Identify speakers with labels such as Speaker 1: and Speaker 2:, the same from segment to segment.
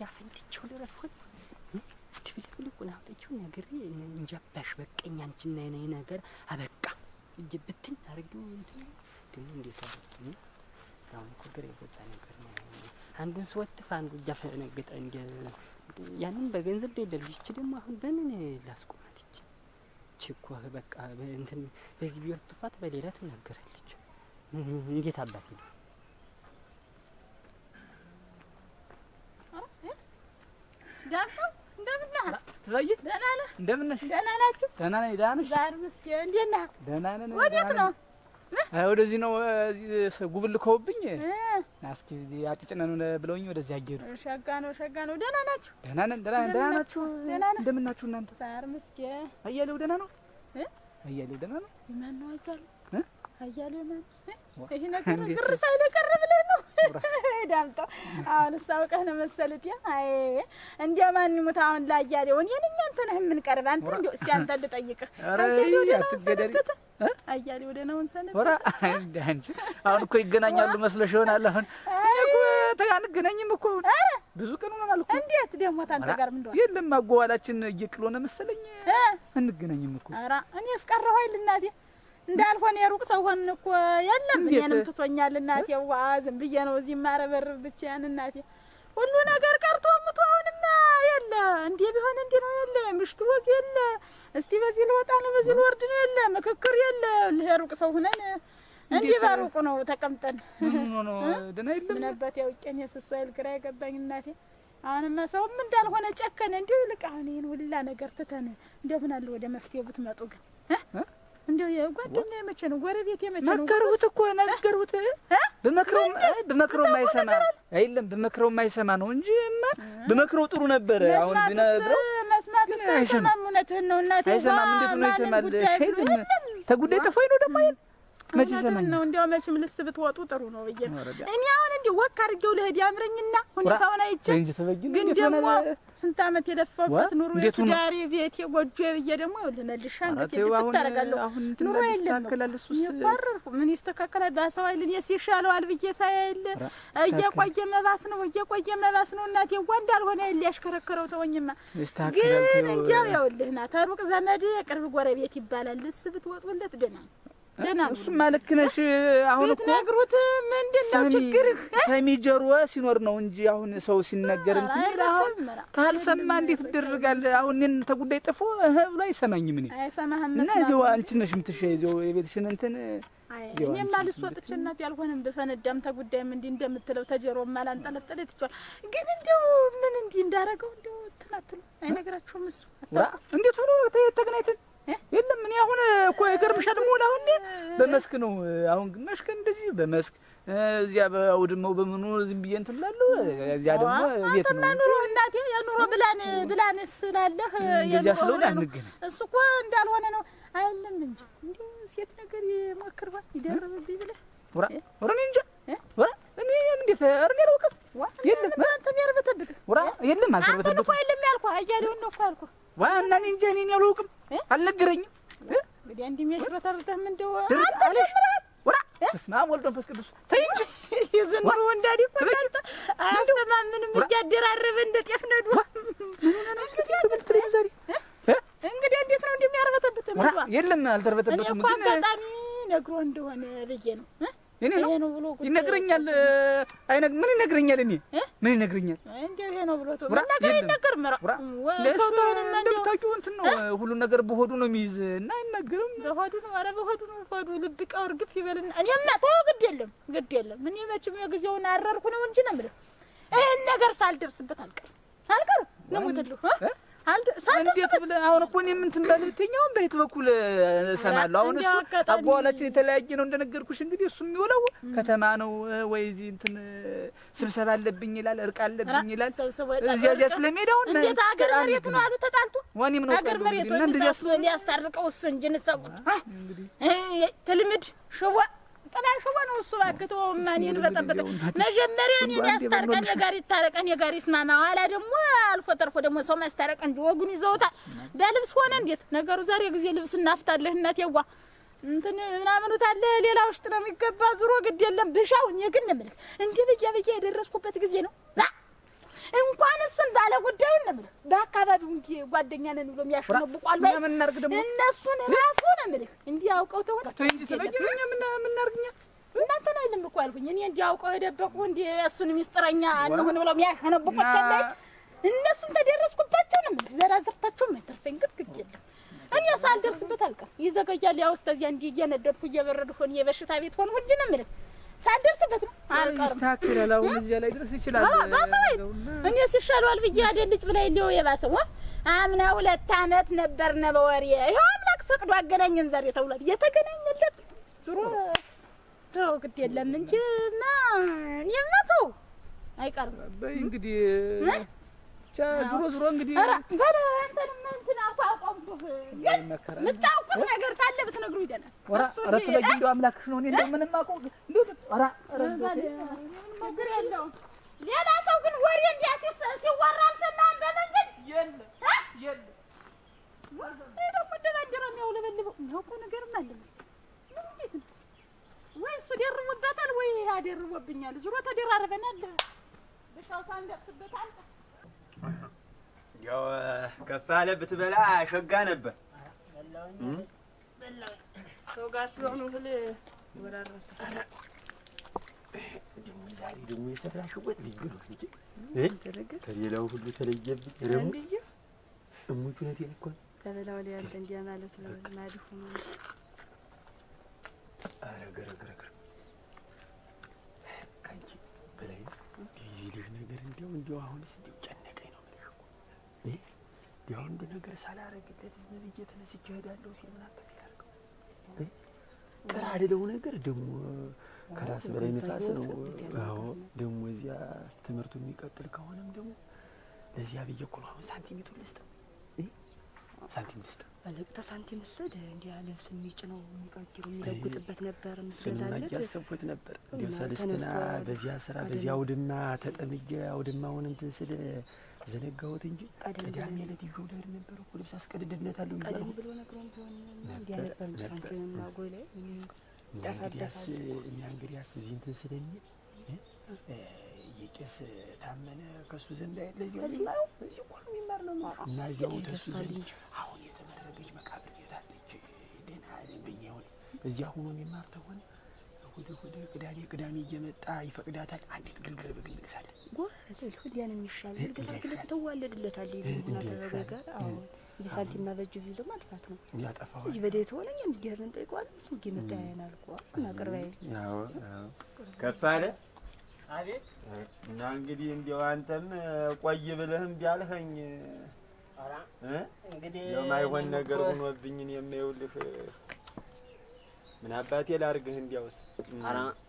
Speaker 1: ያፈንድቸው ለረፍኩት ትብልቅልቁን አውጥቼው ነገር እንጃባሽ በቀኝ አንቺና የኔ ነገር አበቃ እጅብትን አርገው እንትን ደግሞ እንዴት አረጋኝ አሁን ኩግር የገባ ነገር ነው አንዱን ስወጥፍ አንዱ ያፈነገጠ እንደ ያንን በገንዘብ ደልልሽ ደግሞ አሁን በምን ላስቆማት ችኮ በቃ እንትን በዚህ ቢወጥ ጥፋት በሌላ ትነገራለች እንዴት አባቴ ነው
Speaker 2: ዳምጡ እንደምን ነህ
Speaker 1: ትባይ
Speaker 2: ደህና ነህ
Speaker 1: እንደምን ነሽ
Speaker 2: ደህና ናችሁ
Speaker 1: ደህና ነኝ ደህና ነሽ
Speaker 2: ዛሬ መስኪን እንዴት ነህ
Speaker 1: ደህና ነኝ
Speaker 2: ወዴት ነው
Speaker 1: ወደዚህ ነው ጉብልከውብኝ ናስኪ እዚህ አጥጭነን ብለውኝ ወደዚህ አገሩ
Speaker 2: ሸጋ ነው ደህና ናችሁ
Speaker 1: ደህና ነን ደህና ናችሁ እንደምን ናችሁ እናንተ
Speaker 2: ዛሬ መስኪን
Speaker 1: አያሌው ደህና ነው አያሌው ደህና ነው
Speaker 2: ማን ነው አያሌው ማን ይሄ ነገር ግር ሳይለ ቀረ ብለህ ነው ዳምጣው አሁን ሳውቀህ ነው መሰለት አይ እንዴ ማን ይሙት አሁን ላያሌው እኔ ነኝ አንተ ነህ ምን ቀርብ አንተ እንዴ እስቲ አንተ ልጠይቅህ አያሌው ወደ ነው ሰነፍ
Speaker 1: ወራ አንቺ አሁን እኮ ይገናኛሉ መስለሽ ይሆናል አሁን እኮ ተጋንገናኝም እኮ ብዙ ቀን ሆነ ማለት እኮ
Speaker 2: እንዴት ደግሞ ታንተ ጋር ምን እንደሆነ
Speaker 1: የለም አጓዋላችን እየቅሎነ መሰለኝ እንገናኝም እኮ
Speaker 2: አራ እኔ እስቀረው አይል እናቴ እንዳልሆነ የሩቅ ሰው ሆነ እኮ የለም እኔንም ትቶኛል እናቴ ዋዝም ብዬ ነው እዚህ ማረበርብ ብቻዬን እናቴ ሁሉ ነገር ቀርቶ ምቷውንማ የለ እንዴ ቢሆን እንዴ ነው የለ ምሽቱ ወግ የለ እስቲ በዚህ ልወጣ ነው በዚህ ልወርድ ነው የለ ምክክር የለ ለሩቅ ሰው ሆነን እንዴ ባሩቁ ነው ተቀምጠን
Speaker 1: ነው ደና የለም
Speaker 2: ምንበት ያውቀኝ የሰሰል ግራ ይገባኝ እናቴ አሁንማ ሰው ምን እንዳልሆነ ጨከነ እንዴ ልቃውን ይሄን ሁላ ነገር ትተን እንደምን አለ ወደ መፍትሄው ብትመጡ ግን እንደው የጓደኛ የመቼ ነው ጎረቤት የመቼ ነው
Speaker 1: ነገሩት እኮ ነገሩት በመክረው ማይሰማ አይደለም በመክረው ማይሰማ ነው እንጂማ በመክረው ጥሩ ነበር አሁን ቢነግረው
Speaker 2: መስማት አይሰማም እውነትህን ነው እናቴ
Speaker 1: አይሰማም እንዴት ነው ይሰማል ሸይም ተጉዳይ ጠፋኝ ነው ደግሞ መቼ ሰማኝ
Speaker 2: ነው እንዴው መቼም ልስብት ወጡ ጥሩ ነው ብዬ እኔ አሁን እንዴ ወክ አድርጌው ለህድ ያምረኝና ሁኔታውን አይቼ ግን ደግሞ ስንት አመት የለፈበት ኑሮ የትዳሪ ቤት የጎጆ ብዬ ደግሞ ለመልሻ እንግዲህ ተታረጋለሁ ኑሮ የለም ይባረርኩ ምን ይስተካከላል ባሰው አይልን የሲሻለው ብዬ ሳይል እየቆየ መባስ ነው እናቴ ወንድ አልሆነ ያሽከረከረው ተወኝማ ግን እንዴው ያውልህና ተሩቅ ዘመድ የቅርብ ጎረቤት ይባላል ልስብት ወጡለት ደና
Speaker 1: እሱ ማለክነሽ አሁን እኮ
Speaker 2: ነግሩት ምንድነው ችግርህ
Speaker 1: ሰሚጀሩ ሲኖር ነው እንጂ አሁን ሰው ሲነገር እንትን ይላል ካልሰማ እንዴት ይደረጋል አሁን እኔን ተጉዳይ ጠፎ ብሎ አይሰማኝም እኔ
Speaker 2: አይሰማህም
Speaker 1: እና ጆ አንቺ ነሽ የምትሸይዘው የቤትሽን እንትን
Speaker 2: እኔማ ልስወጥች እናት ያልሆነም በፈነዳም ተጉዳይም እንዲህ እንደምትለው ተጀሮም አላንጠለጠለ ትቻል ግን እንደው ምን እንዲህ እንዳረገው እንደው ትናትሉ አይነግራችሁም እሱ
Speaker 1: እንዴት ሆኖ ተገናኝተን የለም ምን አሁን እኮ ይገርምሻል ሞላ አሁን በመስክ ነው አሁን ግማሽ ቀን እንደዚህ በመስክ እዚያ በአውድማው በመኑ ዝም ብዬ እንትን እላለሁ እዚያ ደግሞ ቤት ነው
Speaker 2: ኑሮ እናቴ የኑሮ ብላን ስላለህ
Speaker 1: የዚያ ስለሆነ አንገኝ
Speaker 2: እሱ እኮ እንዳልሆነ ነው አይደለም እንጂ እንዴ ሴት ነገር ይሞክርባ ይደረብብኝ ብለህ
Speaker 1: ወራ እንጂ ወራ እኔ እንዴት አርኔ ነው ወቀት የለም
Speaker 2: አንተ የሚያርበተብት
Speaker 1: ወራ የለም አልተርበተብት
Speaker 2: እኮ የለም ያልኩህ አያሌው ነው እኮ
Speaker 1: ዋና እንጂ እኔ ያልወቅም አልነገረኝም
Speaker 2: እንግዲህ አንዲ የሚያሽረተርተህ ምን እንደው
Speaker 1: አለሽ ወራ እስማ ወልዶ ፈስ ቅዱስ ተይ እንጂ
Speaker 2: የዘንድሮ ወንዳዲ እኮ አንተ አያስተማምንም እያደራረበ እንደ ጤፍ ነዱ እንግዲህ እንዴት ነው እንደሚያርበተብት ነው
Speaker 1: የለም አልተርበተበትም
Speaker 2: ግን አጋጣሚ ነግሮ እንደሆነ ብዬ ነው
Speaker 1: እኔ ነው ብሎ ይነግረኛል ምን ይነግረኛል እኔ ምን ይነግረኛል
Speaker 2: እንዴ ይሄ ነው ብሎት ነገር ይነገር ምራ
Speaker 1: ሰውታውንም እንደምታውቂው እንትን ነው ሁሉ ነገር በሆዱ ነው የሚይዝ እና አይነገርም
Speaker 2: በሆዱ ነው ኧረ በሆዱ ነው ሆዱ ልብ ቀውር ግፍ ይበልና እኔማ ተው ግድ የለም ምን መቼም የጊዜውን አረርኩ ነው እንጂ ነው የምልህ ይሄን ነገር ሳልደርስበት አልቀርም ነው ወደልሁ
Speaker 1: እንዴት ብለህ አሁን እኮ እኔም እንትን ባልብተኛውን በየት በኩል እሰማለሁ አሁን እሱ አጓዋላችን የተለያየ ነው እንደነገርኩሽ እንግዲህ እሱ የሚውለው ከተማ ነው ወይ እዚህ እንትን ስብሰባ አለብኝ ይላል እርቅ አለብኝ ይላል እዚያ ስለሚሄዳው
Speaker 2: እንዴት አገር መሬት ነው አሉ ተጣልቶ
Speaker 1: ወኔም ነው
Speaker 2: አገር መሬት ነው እንደዚያ ሊያስታርቀው እሱ እንጂ ንሰቁት ትልምድ ሽዋ ጠላሽ ነው እሱ ባክቶ ማን ይልበጠበጥ መጀመሪያ እኔን ያስታርቀን የጋር ይታረቀን የጋር ይስማማ ዋላ ደግሞ አልፎ ተርፎ ደግሞ ሰው ማስታረቀን እንጂ ወጉን ይዘውታል በልብስ ሆነ እንዴት ነገሩ ዛሬ ጊዜ ልብስ እናፍታለህ እናቴዋ እንትን ምናምኑት አለ ሌላ ውስጥ ነው የሚገባ ዙሮ ግድ የለም ብሻው የግን ምልክ እንዴ በየ የደረስኩበት ጊዜ ነው እንኳን እሱን ባለ ጉዳዩን ነው የምልህ በአካባቢው እንዲህ ጓደኛ ነን ብሎ የሚያሽነብቁ አሉ እነሱን ራሱ ነው የምልህ እንዲህ አውቀው ተሆነ
Speaker 3: ምን እናርግኛ
Speaker 2: እናንተ ነው አይደለም እኮ አልኩኝ እኔ እንዲህ አውቀው የደበቁ እንዲህ እሱን ሚስጥረኛ አንሁን ብለው የሚያሽነብቁ ተላይ እነሱን ተደረስኩባቸው ነው የምልህ ዘራዝርታቸው መተርፈኝ ግድ የለም እኔ ሳልደርስበት አልቀር ይዘገያል ያው እስከዚያ እንዲህ እየነደድኩ እየበረድኩ ሆነ የበሽታ ቤት ሆነ እንጂ ነው የምልህ ሳልደርስበት ነው አልቀርም
Speaker 3: ይስተካከላል አሁን እዚያ ላይ ድረስ ይችላል
Speaker 2: እኔ ሲሻለዋል ብዬ አይደልጭ ብላ ይለው የባሰው አምና 2 አመት ነበርነ በወሬ ይሄው አምላክ ፈቅዶ አገናኘን ዛሬ ተውሏል የተገናኘለት ዙሮ ተው ግድ የለም እንጂማ የማተው አይቀርም
Speaker 3: በይ እንግዲህ ዙሮ እንግዲህ
Speaker 2: ኧረ በለ አንተንም እንትን አታውቀውህ ግን ምታውቁት ነገር ካለ ብትነግሩ ይደናል
Speaker 3: ኧረ ስለዚህ እንደው አምላክሽ ነው እኔ እንደው ምንም አውቀው እንደው ኧረ
Speaker 2: ችግር የለውም ሌላ ሰው ግን ወሬ እንዲያሲስ ሲወራ አልሰማህም በመንገድ የለም ደግሞ ደባደራም ያው ለበልበው ነው እኮ ነገርም አለ ምን እንዴት ነው ወይ እሱ ደርቦበታል ወይ አደርቦብኛል ዙሮ ተደራረበናል በሻው ሳንደርስበት አልቀ
Speaker 4: ያው ከፍ አለ ብትበላ ሸጋ ነበር
Speaker 1: በላው ሰው ጋር ስለሆነ ሁሉ ወራረስ
Speaker 4: ደግሞ የሰራሽው ወጥ ልዩ ነው እንጂ ከሌላው ሁሉ ተለየብኝ ረሙ እሙት ነቴን እኮ
Speaker 1: ተበላው ላይ አንተ እንዲያ ማለት ነው ማድሁ ነው
Speaker 4: አረገረገረ አንቺ በላይ ይልህ ነገር እንዲያው አሁንስ ጨነቀኝ ነው ማለት ነው እንዲያው እንደ ነገር ሳላረግለት ዝም ብዬ ተነስቼ እሄዳለሁ ሲል ምን አባቴ ያርገው ቀራ አይደለው ነገር ደግሞ ከራስ በላይ ንፋስ ነው አዎ ደግሞ እዚያ ትምህርቱ የሚቀጥል ከሆነም ደግሞ ለዚያ ብዬ እኮ ነው አሁን ሳንቲሜቱን ልስጠው ሳንቲም ልስጠው
Speaker 1: አለቅታ ሳንቲም ስድ እንዲህ ያለ ስሚጭ ነው የሚቀጥሩ የሚለጉጥበት ነበር መስለታለት
Speaker 4: ያሰብኩት ነበር እንዲው ሰለስትና በዚያ ስራ በዚያ አውድማ ተጠምጄ አውድማውን እንትን ስለ ዘነጋሁት እንጂ ቀዳሚ ዕለት ይዤው ልሄድ ነበር እኮ ልብስ አስቀድድነታለሁ
Speaker 1: ቀደም ብሎ ነግሮን ቢሆን እንዲያ ነበር ሳንቲም ማጎይ ላይ
Speaker 4: እንግዲያስ እዚህ እንትን ስለሚል የቄስ ታመነ ከሱ ዘንድ ለዚህ ሁሉ የሚማር ነው እና እዚያው ተሱ ዘንድ አሁን የተመረገች መቃብር ቤት አለች ደህና ደንበኛ ይሆን እዚያ ሆኖ የሚማር ተሆነ ወደ ቅዳሜ እየመጣ ይፈቅዳታል አንዲት ግልግል በግል ንግሳለን
Speaker 1: ጎረል ሁሉያን የሚሻል ግልግል ተዋለድለታል ይሁን ተረጋጋ አሁን እንጂ ሳንቲም ማበጅ ቢሉ ማጥፋት ነው
Speaker 4: ያጠፋው
Speaker 1: እዚህ በዴት ሆነኝ እንዲያርን ጠይቋል እሱ ጌመጣ ያናል እኮ ማቀርባይ
Speaker 4: ያው ከፍ አለ አቤት እና እንግዲህ እንዲያው አንተም ቆይ ብለህም ቢያልኸኝ አራ እንግዲህ የማይሆን ነገር ሆኖብኝ ነው የማይውልህ ምን አባቴ ላርግህ እንዲያውስ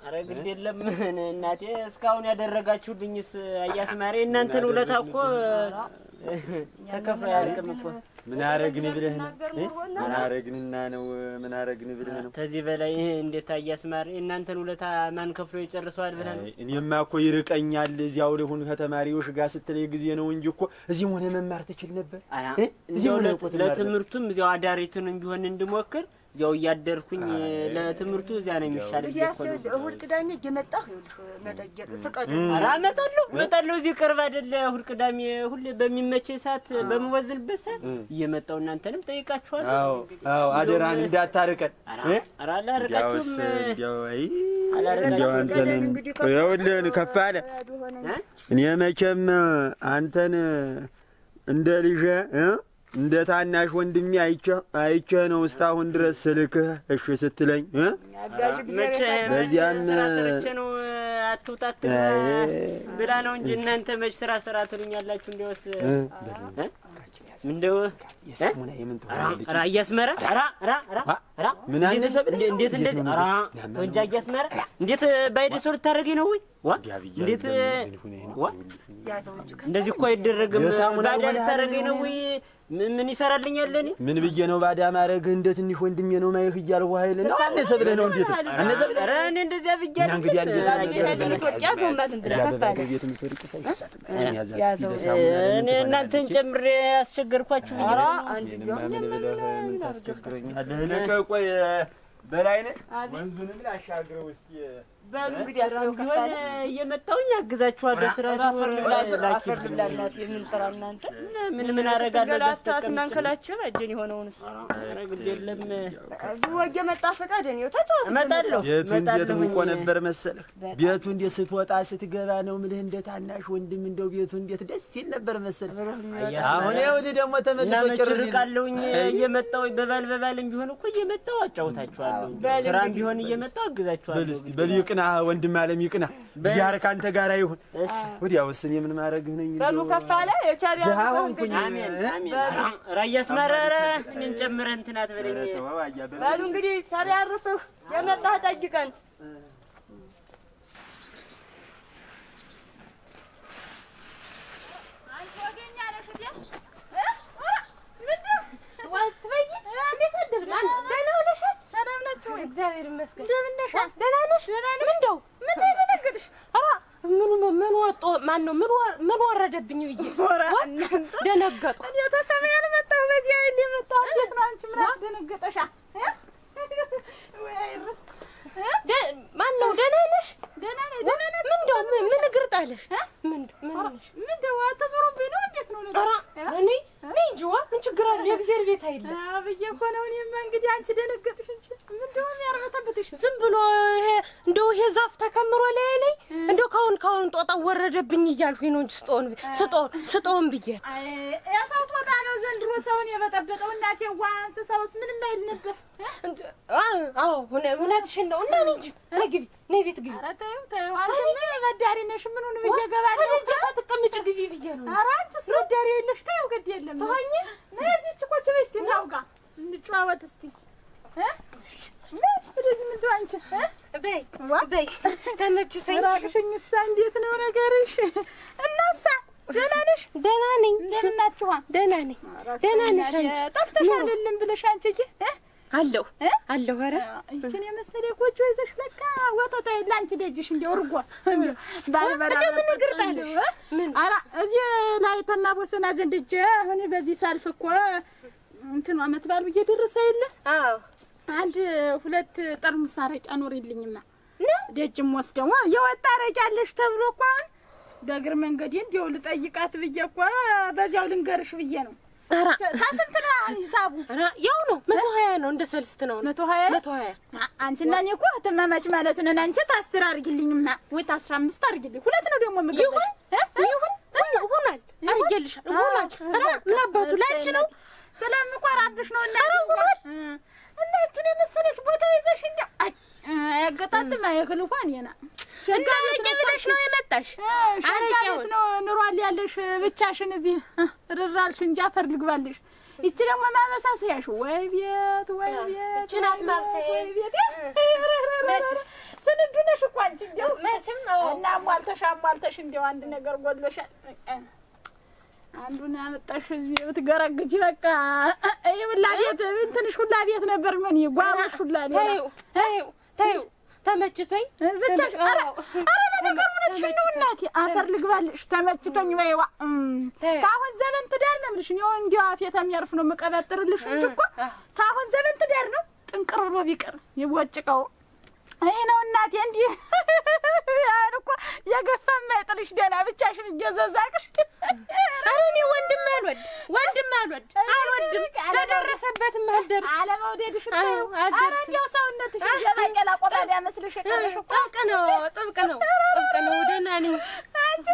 Speaker 1: አረ ግድ የለም እናቴ እስካሁን ያደረጋችሁልኝስ አያስማሬ እናንተን ውለታ እኮ ተከፍሎ ያልቅም እኮ
Speaker 4: ምን አረግን ብለህ ነው ምን አረግንና ነው ምን አረግን ብለህ ነው
Speaker 1: ከዚህ በላይ እንዴት አያስማሬ እናንተን ውለታ ማን ከፍሎ ይጨርሰዋል ብለህ ነው
Speaker 4: እኔማ እኮ ይርቀኛል እዚያው ለሁን ከተማሪዎች ጋር ስትለይ ጊዜ ነው እንጂ እኮ እዚህ ሆነ መማር ትችል ነበር
Speaker 1: እዚያው ለትምህርቱም እዚያው አዳሪቱን ቢሆን እንድሞክር እዚያው እያደርኩኝ ለትምህርቱ እዚያ ነው የሚሻል
Speaker 5: እሑድ ቅዳሜ እየመጣሁ መጠየቅ ፍቀዱ
Speaker 1: ኧረ እመጣለሁ እዚህ ቅርብ አይደለ እሑድ ቅዳሜ ሁሌ በሚመቸኝ ሰዓት በመወዝልበት ሰዓት እየመጣሁ እናንተንም ጠይቃችኋለሁ
Speaker 4: አዎ አደራን እንዳታርቀን
Speaker 1: ኧረ አላርቃችሁም
Speaker 4: እንዲያው አንተን ይኸውልህ ከፍ አለ እኔ መቼም አንተን እንደ ልጄ እንደ ታናሽ ወንድሜ አይቼ ነው እስካሁን ድረስ ስልክህ እሺ ስትለኝ በዚያም
Speaker 1: ነው አትውጣት ብላ ነው እንጂ እናንተ መች ስራ ትሉኛላችሁ እንደውስ እንደው ኧረ እያስመረ ኧረ ምን አነሰብ እንዴት ኧረ ወንጃ እያስመረ እንዴት ባይደሰው ልታረገኝ ነው ወይ ዋ እንዴት ዋ እንደዚህ እኮ አይደረግም ባዳ ልታረገኝ ነው ወይ ምን ይሰራልኛል ለኔ
Speaker 4: ምን ብዬ ነው ባዳ ማረግህ እንደ ትንሽ ወንድሜ ነው ማይህ ይያል ኃይል ነው አነሰ ብለህ ነው እንዴት አነሰ ብለህ
Speaker 1: ኧረ እኔ እንደዚያ ብያለሁ
Speaker 4: እንግዲህ
Speaker 1: እኔ እናንተን ጨምሬ አስቸገርኳችሁ
Speaker 4: ኧረ አንድ ምን ብለህ ምን ታስቸግረኛለህ ለቀ ቆይ በላይነህ ወንዙንም ላሻግረው እስኪ
Speaker 5: በሉ እንግዲህ አስረው ከፋለ
Speaker 1: እየመጣሁኝ አግዛችኋለሁ። ስራ ሲወር
Speaker 5: ላኪላላት የምን ስራ እናንተ
Speaker 1: ምን አረጋለሁ?
Speaker 5: ስናንከላቸው አጀን የሆነውንስ
Speaker 1: አረግል የለም
Speaker 5: ወጌ መጣ ፈቃደኝ ነው ተጫወት
Speaker 1: እመጣለሁ።
Speaker 4: ቤቱ ሙቆ ነበር መሰለህ። ቤቱ እንዴት ስትወጣ ስትገባ ነው ምልህ እንደ ታናሽ ወንድም እንደው ቤቱ እንዴት ደስ ይል ነበር መሰለህ። አሁን ይኸውልህ ደግሞ ተመልሶ
Speaker 1: ጭርቃለሁኝ እየመጣሁ በባልም ቢሆን እኮ እየመጣሁ አጫውታችኋለሁ። ስራም ቢሆን እየመጣሁ አግዛችኋለሁ።
Speaker 4: በልይቅና ወንድም አለም ይቅና ዚያር ካንተ ጋር ይሁን። ወዲያውስ እኔ ምን ማረግህ ነኝ?
Speaker 5: በሉ ከፋለ የቻሪያ
Speaker 4: ጃውንኩኝ
Speaker 1: አሜን አሜን። ራያስ ማረረ ምን ጨምረህ እንትን አትበለኝ።
Speaker 5: በሉ እንግዲህ ቻሪያ አርፈህ የመጣህ ጠይቀን
Speaker 2: አንቺ ወገኛ ነሽ እንዴ? ምንድን ወጥበይ እንዴት አደርጋን? ደህና ነሽ? ሰላም ነሽ ወይ? እግዚአብሔር ይመስገን። እንደምን ነሽ? ደህና ነሽ? ምንድነው? ምን ደነገጥሽ? ኧረ ምን ወጦ ማን ነው ምን ወረደብኝ ብዬ ደነገጡ። እኔ ተሰማያን መጣሁ በዚህ አይል የመጣሁ እንዴት ነው? አንቺ ምን አስደነገጠሻ? ማን ነው? ደህና ነሽ? ደህና ነሽ? ምንድነው? ምን እግር ጣለሽ? ምንድነው? አትዞሩብኝ ነው? እንዴት ነው ነገር? ኧረ እኔ እንጂዋ ምን ችግር አለ? የእግዚአብሔር ቤት አይደለም ብዬሽ እኮ ነው። እኔማ እንግዲህ አንቺ ደነገጥሽ እንጂ ምንድነው የሚያርበተብትሽ? ዝም ብሎ ይሄ እንደው ይሄ ዛፍ ተከምሮ ላይ እንደው ካሁን ጦጣ ወረደብኝ እያልኩኝ ነው እንጂ ስጦን ብዬ የሰው ጦጣ ነው ዘንድሮ ሰውን የበጠበጠው። እናቴ ዋ እንስሳውስ ምንም አይል ነበር። አዎ እውነትሽን ነው። እና እንጂ ነይ ቤት ግቢ። ኧረ ተይው አንቺ ምን መዳሪ ነሽ? ምኑን ብዬ እገባለሁ? እንጂ ተቀምጭ ግቢ ብዬ ነው። ኧረ አንቺስ መዳሪ የለሽ። ተይው ግድ የለም ተወኝ። ነይ እዚህች ቁጭ በይ እስኪ እናውጋ እንጨዋወት እስኪ ወደዚህ ምንድን ነው አንቺ? በይ ተመችቶኝ። እራቅሽኝሳ እንዴት ነው ነገርሽ? እናሳ ደህና ነሽ? ደህና ነኝ። እንደምን ናችኋል? ደህና ነኝ። ደህና ነሽ አንቺ? ጠፍተሻል እልም ብለሽ አንቺዬ አለሁ። ኧረ ይችን የመሰለ ጎጆ ይዘሽ ለካ ወጣታ ለአንቺ ደጅሽ እንደው እርጎ ባልበላ ምን እግር ጣለሽ? ኧረ እዚህ ላይ ተማቦሰና ዘንድ እጄ አሁን በዚህ ሳልፍ እኮ እንትኑ አመት ባል ብዬ ደረሰ የለ? አዎ አንድ 2 ጠርሙስ አረቄ አኖሪልኝማ ደጅም ወስደው የወጣ አረቄ አለሽ ተብሎ እኮ አሁን በእግር መንገዴ እንደው ልጠይቃት ብዬ እኮ በዚያው ልንገርሽ ብዬ ነው። ኧረ ታስንት ነው ሂሳቡ? ኧረ ያው ነው 120 ነው። እንደ ሰልስት ነው 120 አንቺና እኔ እኮ ተማማች ማለት ነን። አንቺ 10 አርጊልኝማ ወይ 15 አርጊልኝ። 2 ነው ደግሞ ምግብ ይሁን አርጊልሻል። ይሆናል። ኧረ ምን አባቱ ላንቺ ነው ስለምቆራብሽ ነው። እና እና እንትን የመሰለሽ ቦታ ይዘሽ እንደው አያገጣጥም አይክል እንኳን የና ሸጋለቂ ብለሽ ነው የመጣሽ? አረቄው ነው ኑሯል ያለሽ ብቻሽን እዚህ ርራልሽ እንጂ አፈር ልግባልሽ። ይቺ ደግሞ ማበሳሰያሽ ወይ ቤት ችናት ማብሰያ ወይ ቤት መችስ ስንዱ ነሽ እኮ አንቺ እንደው መችም እና አሟልተሽ እንደው አንድ ነገር ጎድሎሻል። አንዱን አመጣሽ እዚህ ብትገረግጂ በቃ ይሁላ ቤት እንትንሽ ሁላ ቤት ነበር። ምን ይጓሮሽ ሁላ ተይው ተመችቶኝ ብቻሽ። ኧረ ነገር እውነትሽ ነው እናቴ አፈር ልግባልሽ። ተመችቶኝ በይዋ ታሁን ዘመን ትዳር ነው የምልሽ። ነው እንዲያው አፌ የሚያርፍ ነው የምቀበጥርልሽ እንጂ እኮ ታሁን ዘመን ትዳር ነው ጥንቅር ብሎ ቢቀር ይወጭቀው አይ ነው እናቴ። እንዴ ያን እኮ የገፋ ማይጥልሽ ደና ብቻሽን እየዘዛቅሽ። ኧረ እኔ ወንድም አልወድም ለደረሰበት ማልደርስ አለመውደድሽ ነው። ኧረ እንደው ሰውነትሽ የባቄላ ቆዳዳ መስልሽ ቀረሽ እኮ። ጥብቅ ነው ደህና ነኝ። አንቺ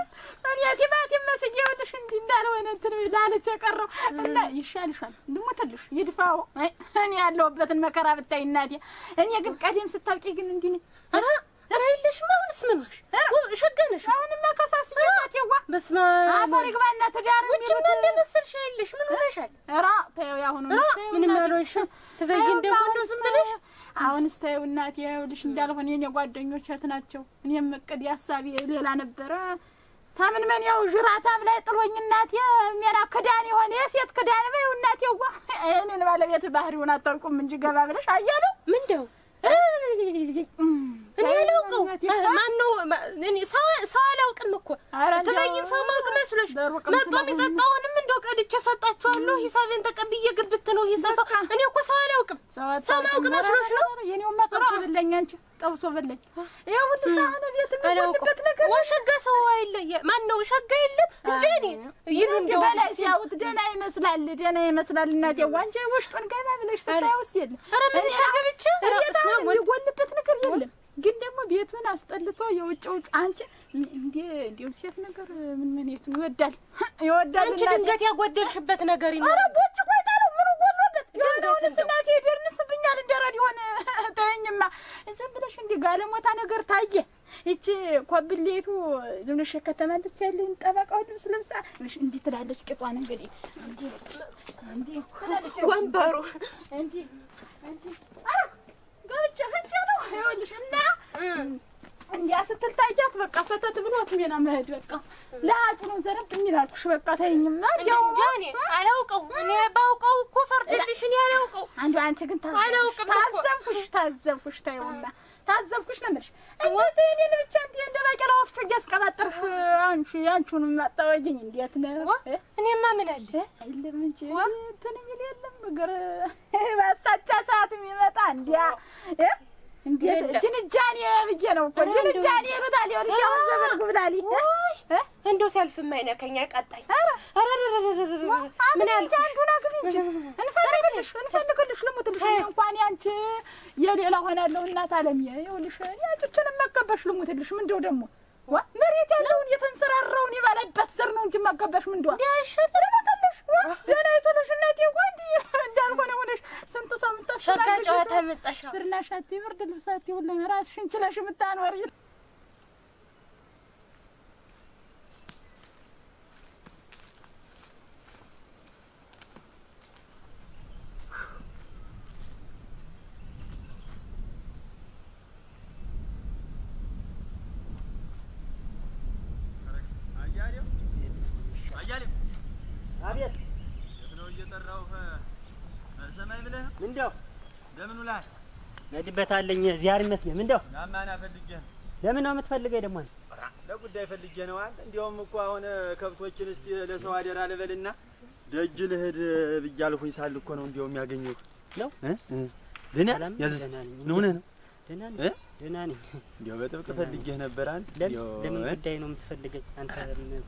Speaker 2: እኔ ቲማቲም መስዬውልሽ እንዲህ እንዳልሆነ እንትን ዳልቼ ቀረው እና ይሻልሻል ልሙትልሽ ይድፋው። እኔ ያለሁበትን መከራ ብታይ እናቴ። እኔ ግን ቀደም ስታውቂ ግን እንዲህ ነኝ። ኧረ የለሽም። አሁንስ ምን ሆንሽ? ሸገነሽ አሁንማ ከሳስ ይያታቴዋ በስመ አብ አፈሪግባና ትዳር ውጭ ምን እንደመሰልሽ የለሽ። ምን ሆነሻል? ኧረ ተይው ያሁን ምንም አልሆንሽም። ትፈጊ እንደው ዝም ብለሽ አሁንስ ተይው እናቴ። ይኸውልሽ እንዳልሆነ የኔ ጓደኞች እህት ናቸው። እኔም እቅድ ሐሳቤ ሌላ ነበረ። ታምን ምን ያው ጅራታም ላይ ጥሎኝ እናቴ ሜና ክዳን የሆነ የሴት ክዳን በይው እናቴዋ። እኔን ባለቤት ባህሪውን አታውቁም እንጂ ገባ ብለሽ አያለው ምንድነው እኔ አላውቀው።
Speaker 6: ሰው አላውቅም እኮ ተበይን ሰው ማውቅ መስሎሽ መጥቶ የሚጠጣውንም እንደው ቀድቼ ሰጣችኋለሁ ሂሳቤን ተቀብዬ ግብት ነው ሂሳብ እኔ እኮ ሰው አላውቅም ሰው ማውቅ መስሎሽ ነው
Speaker 2: የኔው ማጠብሶ በለኝ አንቺ ጠብሶ በለኝ ይሄ ሁሉ ሻነ ቤት የሚቆልበት ነገር
Speaker 6: ወሸጋ ሰው አይለየ ማን ነው ሸጋ የለም እንጂ እኔ ይሉ እንደው
Speaker 2: በላይ ሲያውት ደና ይመስላል እናቴ ዋንጀ ውስጡን ገባ ብለሽ ስታውስ የለም
Speaker 6: ኧረ ምን ሻገብቼ
Speaker 2: ረስማ የሚጎልበት ነገር የለም ግን ደግሞ ቤቱን አስጠልቶ የውጭው አንቺ እንዴው ሴት ነገር ምን የቱ ይወዳል
Speaker 6: አንቺ ድንገት ያጎደልሽበት ነገር ይኖር
Speaker 2: ኧረ ቦጭ ቆይታ ነው ምን ጎሎበት የሆነውን እናቴ ይደርንስብኛል እንደረድ ሆነ ተኝማ ዝም ብለሽ እንዲ ጋለሞታ ነገር ታየ እቺ ኮብሌቱ ዝም ብለሽ ከተማ ልብስ ያለኝ ጠበቃው ልብስ ለብሳ እንዲ ትላለች ቅጧን እንግዲህ እንዲ ትላለች
Speaker 6: ወንበሩ
Speaker 2: እንዲ ጋብቻ ፈንጫ ነው ይኸውልሽ እና እንዲያ ስትል ታያት በቃ ሰተት ብሎት ሜና መሄድ በቃ ለአጩ ነው ዘረብ የሚላልኩሽ በቃ ተይኝማ ያው
Speaker 6: ጃኒ አላውቀው እኔ ባውቀው እኮ ፈርድልሽ እኔ አላውቀው
Speaker 2: አንቺ ግን ታዘብኩሽ ታየውና ታዘብኩሽ ነው የምልሽ እንዴት እኔን ብቻ እንደ ባቄላ ወፍጮ እያስቀባጠርሽ አንቺውን ማጣወጅኝ እንዴት ነው
Speaker 6: እኔማ ምን አለ
Speaker 2: አይደለም እንጂ እንትን የሚል የለም ነገር ባሳቻ ሰዓት የሚመጣ እንዴት ጅንጃኔ ብዬ ነው እኮ ጅንጃኔ ይሉታል ይኸውልሽ አሁን ዘመን ጉብላሊ
Speaker 6: እንደው ሲያልፍ የማይነከኝ ቀጣይ ምን አልኩሽ
Speaker 2: አንዱን አግቢ እንጂ እንፈልግልሽ ልሙትልሽ እንኳን ያንቺ የሌላ ሆናለሁ እናት አለም ይኸውልሽ ያንቺን መከበሽ ልሙትልሽ ምንድነው ደግሞ መሬት ያለውን የተንሰራራውን ይባላበት ዘር ነው እንጂ መከበሽ ምንድነው ልሙትልሽ ደህና ይተልሽ እናቴ ወንዲ እንዳልሆነ ሆነሽ ስንት ሰው
Speaker 6: ሸጋ ጨዋታ መጣሽ
Speaker 2: ብርናሻት ይብርድ ልብሳት ይሁን ለራስሽን ችለሽ የምታኖሪ
Speaker 1: አቤት
Speaker 3: ነው እየጠራው ሰማይ ብለህ
Speaker 1: ምንድነው
Speaker 3: ለምን ውላል
Speaker 1: ነድበታለኝ ዚያር ይመስል ምንድነው
Speaker 3: ናማና ፈልጌ
Speaker 1: ለምን ነው የምትፈልገው ደግሞ
Speaker 3: ለጉዳይ ፈልጌ ነው አንተ እንዲያውም እኮ አሁን ከብቶችን እስቲ ለሰው አደራ ልበልና ደጅ ልሄድ ብያለሁኝ ሳል እኮ ነው እንዲያውም ያገኘው ነው ደህና ያዝስ ነው ደህና ነኝ እንዲያው በጥብቅ ፈልጌ ነበር አንተ
Speaker 1: ለምን ጉዳይ ነው የምትፈልገኝ አንተ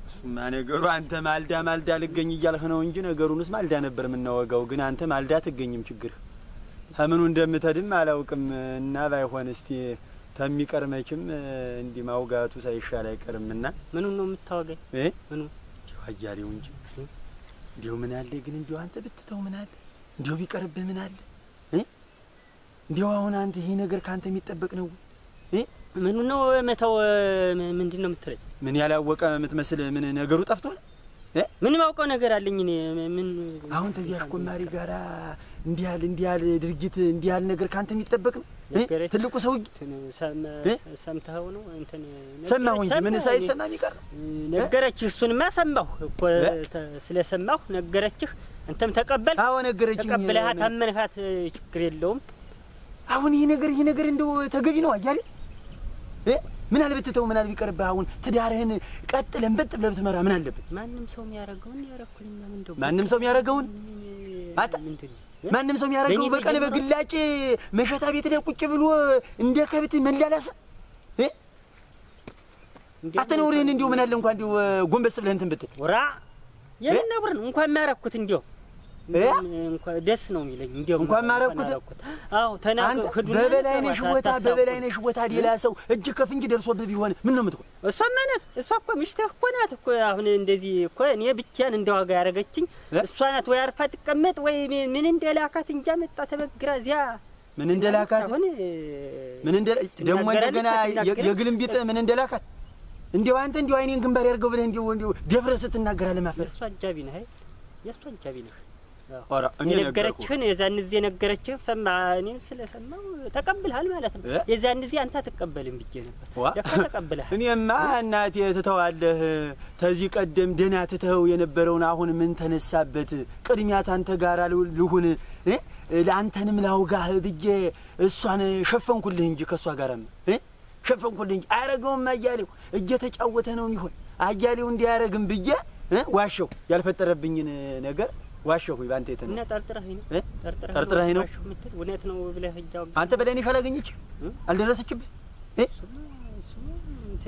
Speaker 3: እሱማ ነገሩ አንተ ማልዳ ልገኝ እያልህ ነው እንጂ ነገሩንስ ማልዳ ነበር የምናወጋው ግን አንተ ማልዳ ትገኝም ችግር ከምኑ እንደምትድም አላውቅም እና ባይሆን እስቲ ተሚቀርመችም እንዲ ማውጋቱ ሳይሻል አይቀርምና
Speaker 1: ምኑ ነው የምታወጋኝ ምኑ
Speaker 3: እንዲያው አያሌው እንጂ እንዲያው ምን አለ ግን እንዲያው አንተ ብትተው ምን አለ እንዲያው ቢቀርብህ ምን አለ እንዲያው አሁን አንተ ይሄ ነገር ካንተ የሚጠበቅ ነው
Speaker 1: ምኑ ነው መተው ምንድነው የምትለኝ
Speaker 3: ምን ያላወቀ የምትመስል ምን ነገሩ ጠፍቷል
Speaker 1: ምን ማውቀው ነገር አለኝ እኔ ምን
Speaker 3: አሁን ተዚያ ኮማሪ ጋራ እንዲያል ድርጊት እንዲያል ነገር ካንተ የሚጠበቅ ነው ትልቁ ሰው
Speaker 1: ሰምተው ነው እንትን
Speaker 3: ሰማሁ እንጂ ምን ሳይሰማ የሚቀር
Speaker 1: ነገረችህ እሱንማ ሰማሁ እኮ ስለሰማሁ ነገረችህ አንተም ተቀበል
Speaker 3: አዎ ነገረችኝ
Speaker 1: ተቀበለሃት አመንሃት ችግር የለውም
Speaker 3: አሁን ይሄ ነገር እንደው ተገቢ ነው አያሌ ምን አልበትተው ምን አልቢቀርብህ አሁን ትዳርህን ቀጥለን ብለህ ብትመራ ምን አለበት
Speaker 1: ማንም ሰው የሚያረጋውን ያረኩልኝ ምንድነው
Speaker 3: ማንም ሰው የሚያረጋውን አታ ማንም ሰው የሚያረጋው በቀን በግላጭ መሸታ ቤት ላይ ቁጭ ብሎ እንደ ከብት መላላስ አተነውርህን እንደው ምን አለ እንኳን እንደው ጎንበስ ብለህ እንትን ብትል
Speaker 1: ወራ የነብር እንኳን የሚያረኩት እንደው እንኳን ደስ ነው የሚለኝ እንደው
Speaker 3: እንኳን ማረኩት
Speaker 1: አዎ ተናገር
Speaker 3: ሁሉ በበላይነሽ ቦታ ሌላ ሰው እጅ ከፍንጅ ደርሶብህ ቢሆን ምን ነው የምትቆይ
Speaker 1: እሷ ማለት እሷ እኮ ምሽትህ እኮ ናት እኮ አሁን እንደዚህ እኮ እኔ ብቻዬን እንደዋጋ ያረገችኝ እሷ ናት ወይ አርፋ ትቀመጥ ወይ ምን እንደላካት እንጃ መጣ ተበግራ እዚያ
Speaker 3: ምን እንደላካት ምን ደግሞ እንደገና የግልምቢጥ ምን እንደላካት እንደው አንተ እንደው አይኔን ግንባር ያርገው ብለህ እንደው ደፍረህ ስትናገራለህ ማፈር
Speaker 1: እሷ አጃቢ ነህ የእሷ አጃቢ ነህ
Speaker 3: ኧረ እኔ
Speaker 1: ነገረችህን የዛን ጊዜ ነገረችህ ሰማ እኔም ስለሰማው ተቀብልሃል ማለት ነው የዛን ጊዜ አንተ አትቀበልም ብዬ ነበር ደካ ተቀብልሃል
Speaker 3: እኔማ እናቴ ትተዋለህ ተዚህ ቀደም ደና ትተው የነበረውን አሁን ምን ተነሳበት ቅድሚያ አንተ ጋር ልሁን ለአንተንም ላውጋህ ብዬ እሷን ሸፈንኩልህ እንጂ ከሷ ጋርም
Speaker 4: ሸፈንኩልህ እንጂ አያረገውም። አያሌው እየተጫወተ ነው የሚሆን አያሌው እንዲያረግም ብዬ ዋሸሁ። ያልፈጠረብኝን ነገር ዋሸሁ። ባንተ የተነሳ
Speaker 1: እና ጠርጥረኸኝ ነው
Speaker 4: ጠርጥረኸኝ ነው
Speaker 1: እውነት ነው ብለህ እጃው
Speaker 4: አንተ በለኔ ካላገኘች አልደረሰችብህ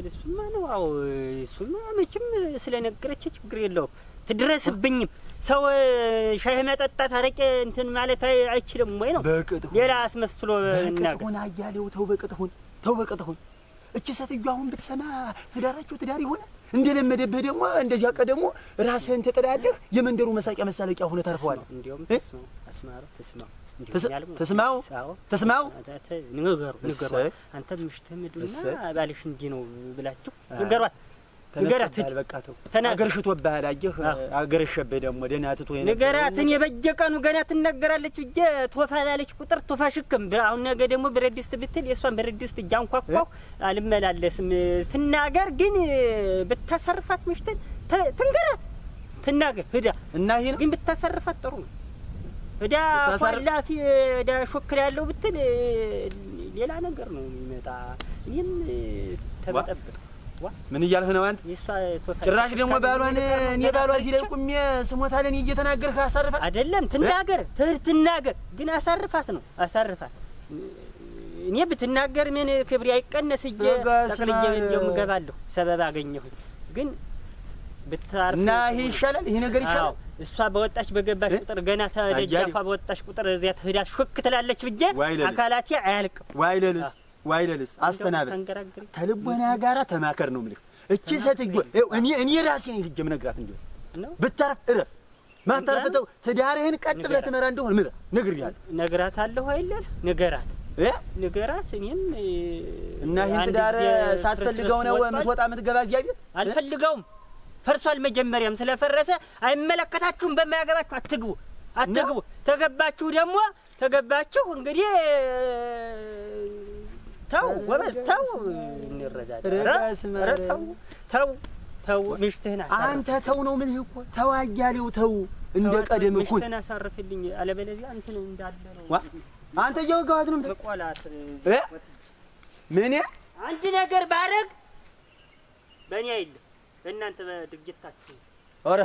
Speaker 1: እሱማ ነው። አዎ እሱማ መቼም ስለነገረች ችግር የለውም ትድረስብኝም። ሰው ሻይ መጠጣት አረቄ እንትን ማለት አይችልም ወይ ነው? ሌላ አስመስሎ
Speaker 4: እናገር አያሌው ተው በቅጥሁን እቺ ሴትዮ አሁን ብትሰማ ትዳራችሁ ትዳር ይሆናል። እንደለመደብህ ደግሞ እንደዚያ ቀደሞ ራስህን ተጠዳለህ የመንደሩ መሳቂያ መሳለቂያ ሆነ ታርፈዋል።
Speaker 1: እንዲያውም
Speaker 4: ተስማው
Speaker 1: ንገሩ አንተ ምሽትህ ምዱና ባልሽ እንዲህ ነው ብላችሁ ንገሯት። ንገራት
Speaker 4: በቃ ተው አገርሽቶብሃል። አየህ አገርሸብህ ደግሞ ደህና ትቶኝ ነበር።
Speaker 1: ንገራት እኔ በየቀኑ ገና ትነገራለች ብዬ ቶፋ ያለች ቁጥር ቶፋ ሽክም አሁን ነገ ደግሞ ብረት ድስት ብትል የእሷን ብረት ድስት እያንኳኳሁ አልመላለስም። ትናገር ግን ብታሰርፋት ምሽትን ትንገራት ትናገር ሂዳ
Speaker 4: እና ይሄን
Speaker 1: ግን ብታሰርፋት ጥሩ ነው። ሂዳ ፏላፊ ሂዳ ሾክር ያለው ብትል ሌላ ነገር ነው የሚመጣ። እኔም ተበጠብጥ
Speaker 4: ምን እያልህ ነው አንተ? ጭራሽ ደግሞ ባሏን እኔ ባሏ እዚህ ላይ ቁሜ ስሞታለን እየተናገርህ አሳርፋት
Speaker 1: አይደለም ትናገር ግን አሳርፋት ነው አሳርፋት። እኔ ብትናገር ምን ክብሬ አይቀነስ እጄ ተቀልጄ እንደውም እገባለሁ ሰበብ አገኘሁኝ። ግን ብታርፍ
Speaker 4: እና ይሄ ይሻላል ይሄ ነገር ይሻላል።
Speaker 1: እሷ በወጣች በገባች ቁጥር ገና ተደጃፋ በወጣች ቁጥር እዚያ ትሄዳት ሾክ ትላለች ብዬ አካላቴ አያልቅም።
Speaker 4: ዋይለልስ አስተናብር ተልቦና ጋራ ተማከር ነው የምልህ። እቺ ሴትዮ እኔ ራሴ ነኝ ልጅ ምነግራት እንዴ ብታርፍ ማታርፈው ትዳርህን ቀጥ ብለህ ትመራ እንደሆነ ምራ ነግሬያለሁ።
Speaker 1: ነግራታለሁ አይደል? ንገራት እኔም
Speaker 4: እና ይሄን ትዳር ሳትፈልገው ነው የምትወጣ የምትገባ እዚያ ቤት?
Speaker 1: አልፈልገውም። ፈርሷል። መጀመሪያም ስለፈረሰ አይመለከታችሁም። በማያገባችሁ አትግቡ። ተገባችሁ እንግዲህ ተው ወበዝ ተው እንረዳዳ። ተው ምሽትህን
Speaker 4: አንተ ተው ነው ምልህ እኮ ተው አያሌው ተው እንደ ቀደም እኮ
Speaker 1: ምሽትህን አሳርፍልኝ። አለበለዚያ እንትን እንዳለ ነው
Speaker 4: አንተ እየወጋኋት ነው
Speaker 1: በቆላት
Speaker 4: ምን
Speaker 1: አንድ ነገር ባረግ በእኔ አይደለም በእናንተ በድርጅታችሁ።
Speaker 4: ኧረ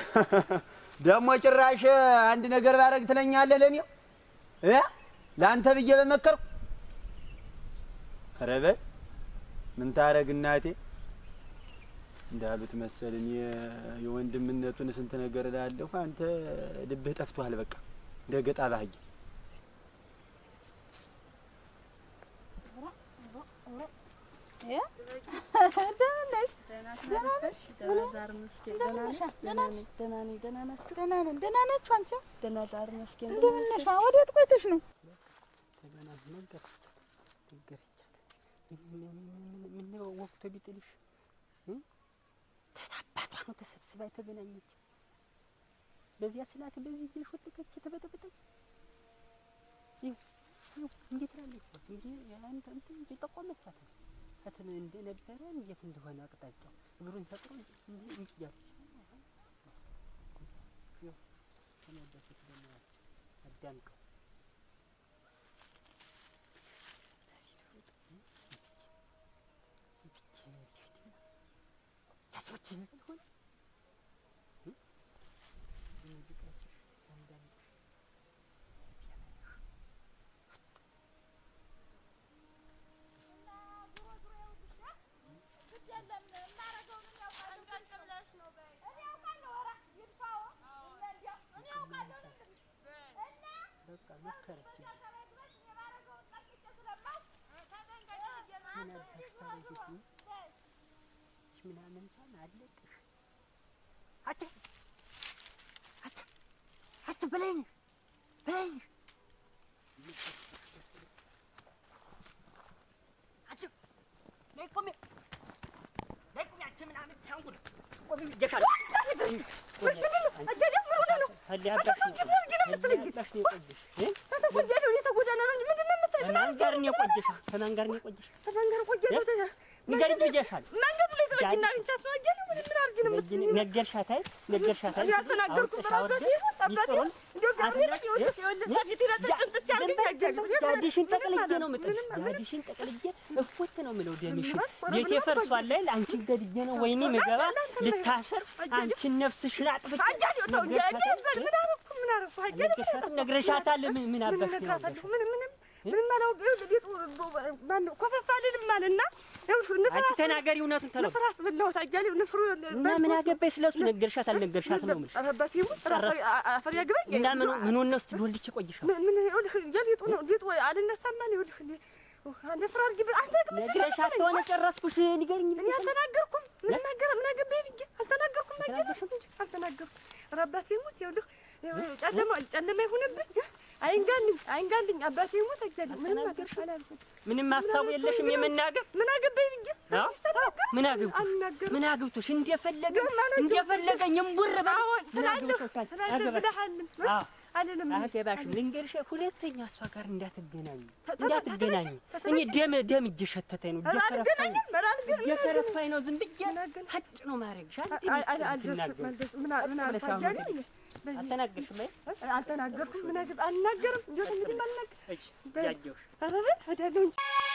Speaker 4: ደግሞ ጭራሽ አንድ ነገር ባረግ ትለኛለህ ለኔ ለአንተ ብዬ በመከርኩ። ኧረ በል ምን ታረግ እናቴ እንዳሉት መሰለኝ የወንድምነቱን ስንት ነገር እላለሁ። አንተ ልብህ ጠፍቷል በቃ እንደ ገጣ ባህያ።
Speaker 2: ወዴት ቆይተሽ ነው?
Speaker 1: ምን ወቅቱ ቢጥልሽ ተታባቷ ነው ተሰብስባ የተገናኘች በዚያ ስላት በዚህ ይልሽ ወጥከች ተበጠበጠች። እንዴት ላለች እንዴ ያንተ እንትን እየጠቆመቻት ፈተና እንደነበረ እንዴት እንደሆነ አቅጣጫው እግሩን ሰጥሮ እንዴ እንዲያለች ተነደሰች ደግሞ አዳንቀው ታስወጭኝ ሆነ ምናምን ታን አለቅሽ አት በለኝ ለቆም አንቺ ምናምን ታንጉል ቆም ይጀካል ንገሪኝ ብዬሻለሁ።
Speaker 6: መንገዱ ላይ ተበጅና እንቻት ነው አያሌው ምን አድርጊ ነው
Speaker 1: ነገርሻት አይደል
Speaker 6: ያልተናገርኩም በራበቴ ጠበቴ እንደው ጋር
Speaker 1: ዳዲሽን ጠቅልዬ ነው የምጥልሽ። ዳዲሽን ጠቅልዬ እፎት ነው የምለው ደምሽን ቤቴ ፈርሷል ላይ አንቺን ገድዬ ነው ወይኔ ምገባ ልታሰር አንቺን ነፍስሽን አጥፍቼ ነግረሻታል። ምን አባሽ
Speaker 6: ምንም አላውቅም። ማነው ኮፈፍ አልልም አለና
Speaker 1: አንቺ ተናገሪ እውነቱን ተለው
Speaker 6: ንፍራስ በላሁት አያሌው ንፍሩ
Speaker 1: እና ምን አገባኝ ስለሱ ነገርሻት አልነገርሻትም ነው የምልሽ።
Speaker 6: አባቴ ሙት አፈር ያግበኝ
Speaker 1: እና ምን ነው ስትዶልች ቆይሻ
Speaker 6: ምን ይኸውልህ ሊጡ ነው ሊጡ አልነሳም አለ ይኸውልህ ንፍራ አድርጊ አንተ
Speaker 1: ነግረሻት ሆነ ጨረስኩሽ። ንገሪኝ
Speaker 6: እኔ አልተናገርኩም። ምን አገባኝ ብዬ አልተናገርኩም። አልተናገርኩም። አባቴ ሙት ይኸውልህ ጨለማ ይሁንብኝ አይንጋልኝ አባቴ ሞት አያሌው ምንም አልኩት።
Speaker 1: ምንም ሀሳቡ የለሽም የመናገር
Speaker 6: ምን አገባኝ ብዬ
Speaker 1: ምን አግብቶሽ እንደፈለገኝ እምቡር አገባሽም ልንገርሽ ሁለተኛ እሷ ጋር እንዳትገናኝ እኔ ደም እየሸተተኝ ነው እየከረፋኝ ነው ዝም ብዬ ሀጭ ነው ማድረግሽ አልተናገርሽም
Speaker 6: አልተናገርኩም። ምን አልናገርም። እንደው ምንም አልናገርም።
Speaker 1: እጂ ያየሁሽ
Speaker 6: አረ